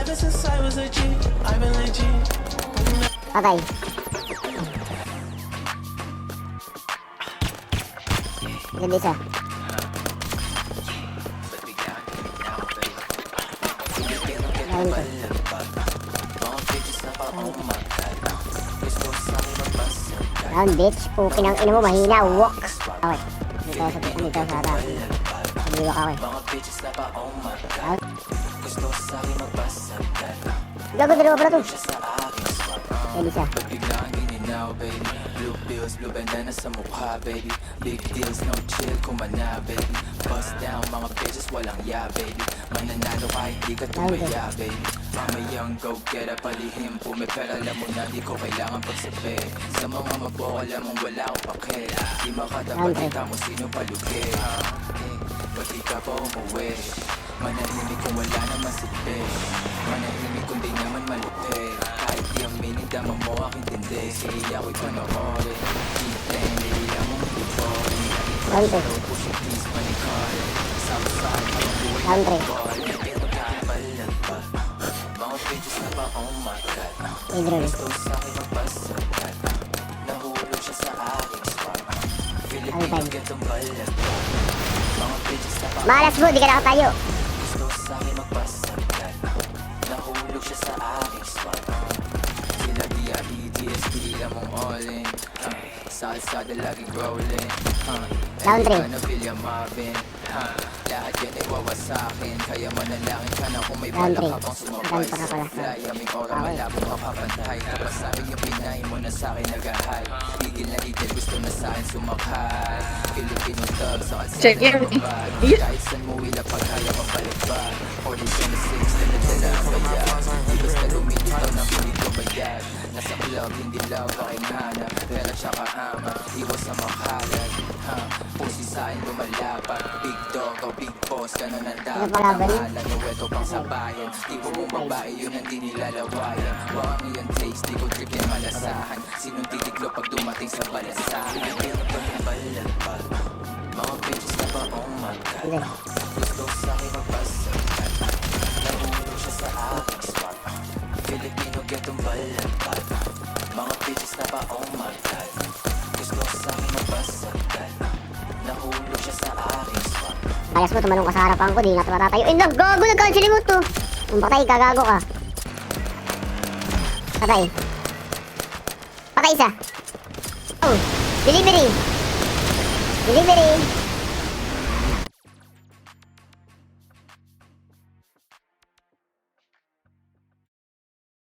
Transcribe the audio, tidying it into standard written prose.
Patay. Ganda isa. Ayun ko. Round bitch. Pukin ang ina mo. Mahina. Walk. Okay. Dito sa harap. Nagiwak ako eh. Out. Gago, dalawa pala to. Pwede siya. Blue bills, blue bandana sa mukha, baby. Big deals, no chill, kumana, baby. Bust down, mga bitches, walang ya, baby. Mananalo ka, hindi ka tumaya, baby. I'm a young go-getter, palihim, pumipera. Alam mo na, di ko kailangan pagsabi. Sa mga mabuo, alam mong wala akong pakil. Di makatapalita mo sino palugi. Ba't di ka pa umuwi? Manahimik kung wala naman sipi. Manahimik kung di naman malupi. Kahit di aminin, dama mo aking tindi. Sige, ako'y panoorin. Hintayin, nililang mong hiporin. Lante. Lante. Mga pages na ba, oh my God. Gusto sa akin magpasagat. Nahulog siya sa aking spot. Filipino getong balat. Mga pages na ba, malas mo, di ka nakatayo. Gusto sa akin magpasagat. Nahulog siya sa aking spot. Sila D.I.E.T.S. Pila mong all-in. Salsada laging rolling. Down 3. Lahat yan ay wawasakin. Kaya manalangin ka na kung may balak ka pang sumabay sa fly. Aming ora malabo makapantay. Kapag sa akin yung pinay mo na sa akin nag-ahay. Tigil na itil gusto na sa akin sumakay. Filipino thug sa kalsada mabag. Kahit saan mo wila pag kaya mapalagpag. 40-26 dala-dala ang bayag. Di basta lumilitaw na hindi ko bayag. Nasa club hindi love aking hanap. Pera tsaka ama, iwas sa makalag. Pusi sa akin lumalaban. Big dog o big boss, ganun ang dapat. Amalan nyo ito pang sabayan. Tipo mong babae yun ang di nilalawayan. Huwag ang iyong taste, di ko trip yung malasahan. Sinong titiklo pag dumating sa balasahan. Pero pag nabalagpag, mga bitches na ba, oh my God. Gusto sa akin magpasagat. Nahulog siya sa aking spot. Filipino getong balagpag. Mga bitches na ba, oh my God. Gusto sa akin magpasagat. Nahulog siya sa aking spot. Bias mo, tumalong ka sa harapan ko, di nga ito matatayuin lang. Gago, nag-cancel mo to. Kung patay ka, gago ka. Patay. Patay isa. Oh, delivery. Delivery.